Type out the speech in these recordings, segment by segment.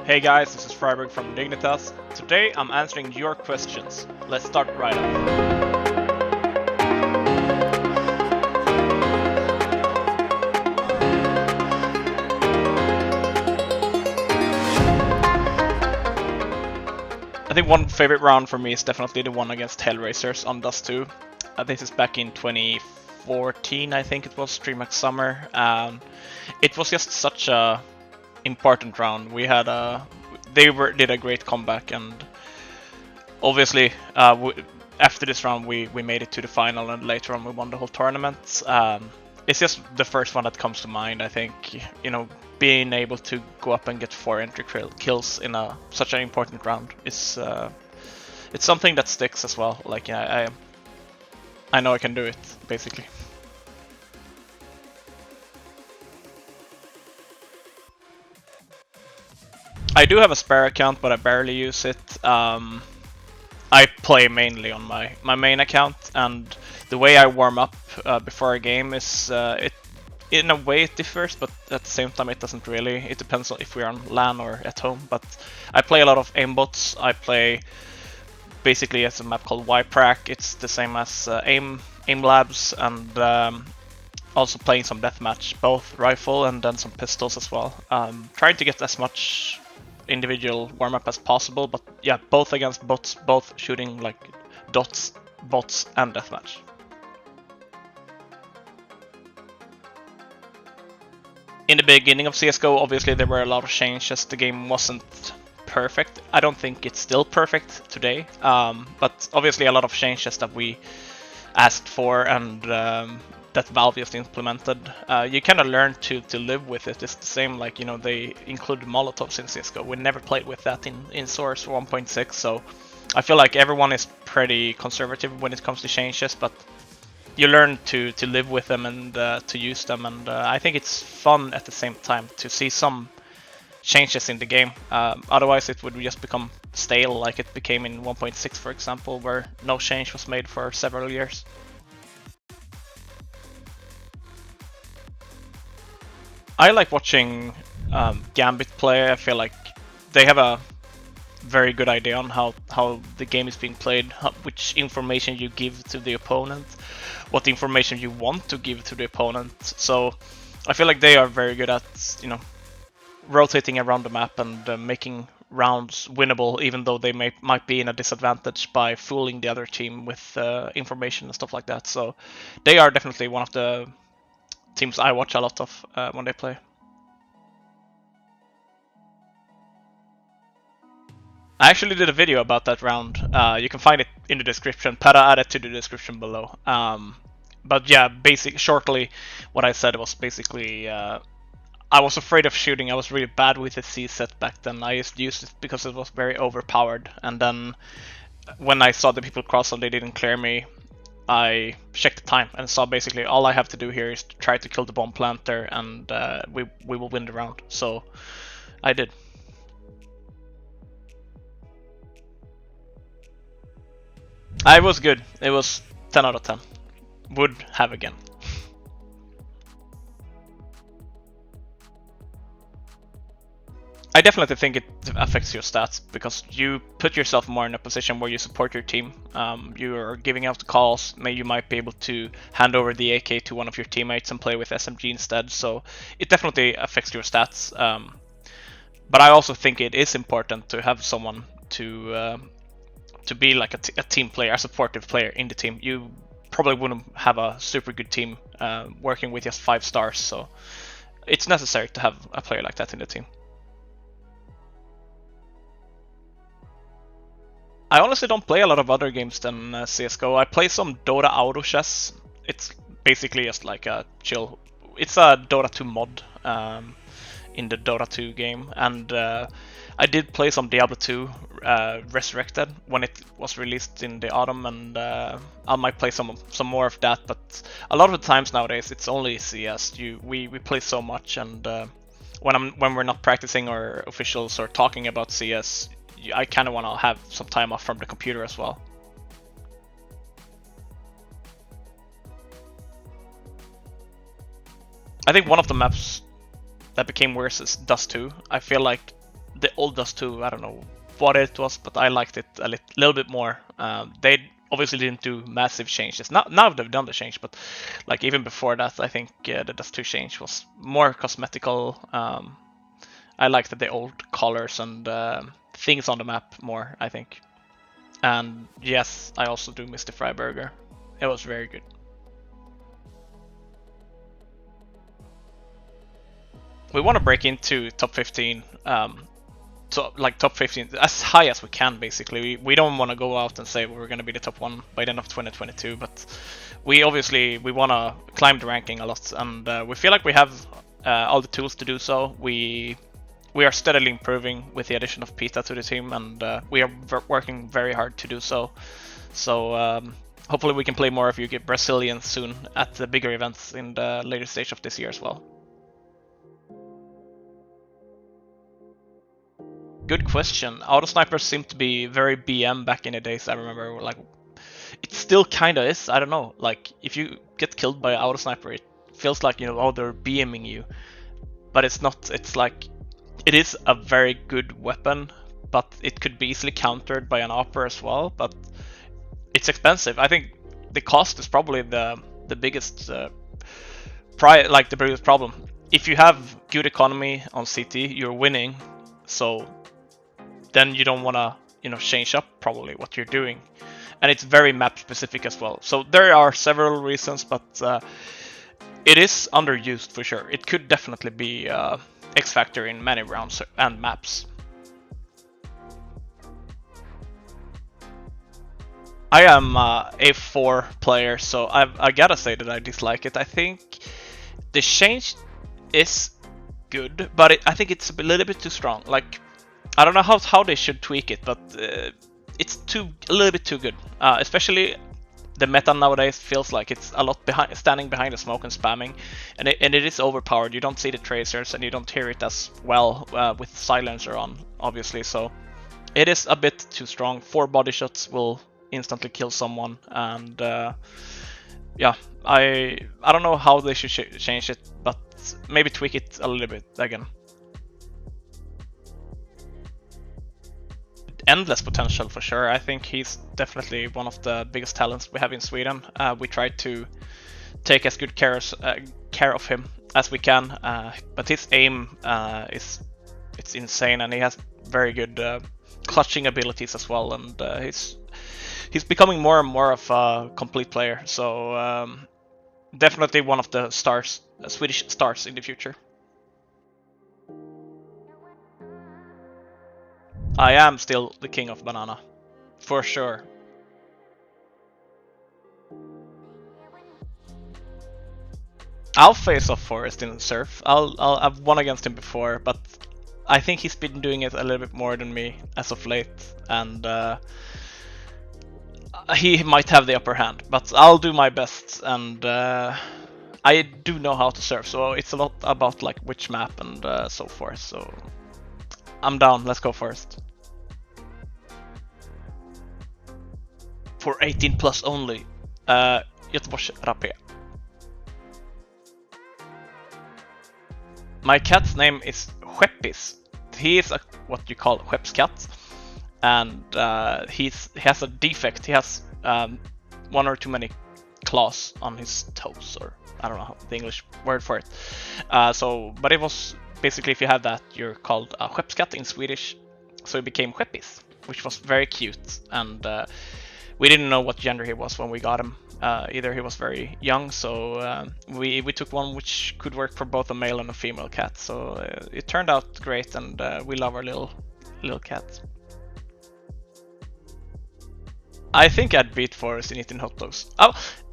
Hey guys, this is Friberg from Dignitas. Today I'm answering your questions. Let's start right off. I think one favorite round for me is definitely the one against Hellraisers on Dust 2. This is back in 2014, I think it was, DreamHack Summer. It was just such a important round. We had did a great comeback, and obviously after this round we made it to the final, and later on we won the whole tournament. It's just the first one that comes to mind. I think, you know, being able to go up and get 4 entry kills in such an important round is it's something that sticks as well. Like, I know I can do it, basically. I do have a spare account, but I barely use it. I play mainly on my main account, and the way I warm up before a game is in a way it differs, but at the same time it doesn't really. It depends on if we're on LAN or at home. But I play a lot of aimbots. I play basically as a map called YPrac. It's the same as aim labs, and also playing some deathmatch, both rifle and then some pistols as well. Trying to get as much individual warm-up as possible, but yeah, both against bots, both shooting like dots, bots, and deathmatch. In the beginning of CSGO, obviously there were a lot of changes. The game wasn't perfect. I don't think it's still perfect today, but obviously a lot of changes that we asked for and that Valve just implemented. You kind of learn to live with it. It's the same, like, you know, they included Molotovs in CSGO. We never played with that in Source 1.6, so I feel like everyone is pretty conservative when it comes to changes, but you learn to live with them and to use them, and I think it's fun at the same time to see some changes in the game. Otherwise it would just become stale, like it became in 1.6, for example, where no change was made for several years. I like watching Gambit play. I feel like they have a very good idea on how the game is being played, which information you give to the opponent, what information you want to give to the opponent. So I feel like they are very good at, you know, rotating around the map and making rounds winnable, even though they might be in a disadvantage by fooling the other team with information and stuff like that. So they are definitely one of the teams I watch a lot of when they play. I actually did a video about that round. You can find it in the description. Peta added to the description below. But yeah, shortly, what I said was basically I was afraid of shooting. I was really bad with the C set back then. I just used it because it was very overpowered. And then when I saw the people cross and they didn't clear me, I checked the time and saw basically all I have to do here is to try to kill the bomb planter, and we will win the round. So I did. I was good. It was 10 out of 10. Would have again. I definitely think it affects your stats, because you put yourself more in a position where you support your team. You are giving out the calls. You might be able to hand over the AK to one of your teammates and play with SMG instead. So it definitely affects your stats. But I also think it is important to have someone to be like a team player, a supportive player in the team. You probably wouldn't have a super good team working with just 5 stars. So it's necessary to have a player like that in the team. I honestly don't play a lot of other games than CSGO. I play some Dota Auto Chess. It's basically just like a chill. It's a Dota 2 mod in the Dota 2 game, and I did play some Diablo 2 Resurrected when it was released in the autumn, and I might play some more of that. But a lot of the times nowadays it's only CS. We play so much, and when we're not practicing or officials or talking about CS, I kind of want to have some time off from the computer as well. I think one of the maps that became worse is Dust 2. I feel like the old Dust 2, I don't know what it was, but I liked it a little bit more. They obviously didn't do massive changes. Now they've done the change, but like even before that, I think the Dust 2 change was more cosmetical. I liked the old colors and things on the map more, I think. And yes, I also do miss the Friberger. It was very good. We want to break into top 15, like top 15 as high as we can. Basically, we don't want to go out and say we're going to be the top one by the end of 2022, but we obviously want to climb the ranking a lot, and we feel like we have all the tools to do so. We are steadily improving with the addition of Pita to the team, and we are working very hard to do so. So hopefully we can play more of you Brazilians soon at the bigger events in the later stage of this year as well. Good question. Auto snipers seem to be very BM back in the days. I remember, like, it still kind of is. I don't know. Like, if you get killed by an auto sniper, it feels like, you know, oh, they're BMing you. But it's not. It's like, it is a very good weapon, but it could be easily countered by an AWPer as well. But it's expensive. I think the cost is probably the biggest the biggest problem. If you have good economy on CT, you're winning. So then you don't want to, you know, change up probably what you're doing, and it's very map specific as well. So there are several reasons, but it is underused for sure. It could definitely be X factor in many rounds and maps. I am a 4 player, so I gotta say that I dislike it. I think the change is good, but I think it's a little bit too strong. Like, I don't know how they should tweak it, but it's a little bit too good. Especially the meta nowadays feels like it's a lot standing behind the smoke and spamming, and it is overpowered. You don't see the tracers and you don't hear it as well with silencer on, obviously. So it is a bit too strong. 4 body shots will instantly kill someone, and yeah, I don't know how they should change it, but maybe tweak it a little bit again. Endless potential for sure. I think he's definitely one of the biggest talents we have in Sweden. We try to take as good care of him as we can, but his aim it's insane, and he has very good clutching abilities as well, and he's becoming more and more of a complete player. So definitely one of the stars, Swedish stars in the future. I am still the king of banana, for sure. I'll face off Forest in Surf. I've won against him before, but I think he's been doing it a little bit more than me as of late, and he might have the upper hand. But I'll do my best, and I do know how to surf, so it's a lot about like which map and so forth. So I'm down. Let's go Forest. For 18 plus only. Göteborgs Rapé. My cat's name is Skeppis. He is what you call Skeppscat, and he has a defect. He has one or too many claws on his toes, or I don't know the English word for it. But it was basically, if you have that, you're called a Skeppscat in Swedish. So it became Skeppis, which was very cute, and we didn't know what gender he was when we got him. Either he was very young, so we took one which could work for both a male and a female cat. So it turned out great, and we love our little cat. I think I'd beat Forrest in eating hot dogs.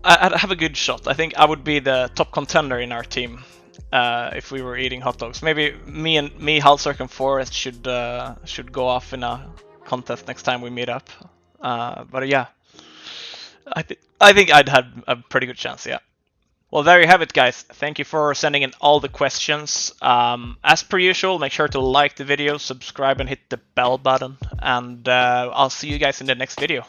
I'd have a good shot. I think I would be the top contender in our team if we were eating hot dogs. Maybe me, Halsark, and Forrest should go off in a contest next time we meet up. But yeah, I think I'd have a pretty good chance, yeah. Well, there you have it, guys. Thank you for sending in all the questions. As per usual, make sure to like the video, subscribe, and hit the bell button. And I'll see you guys in the next video.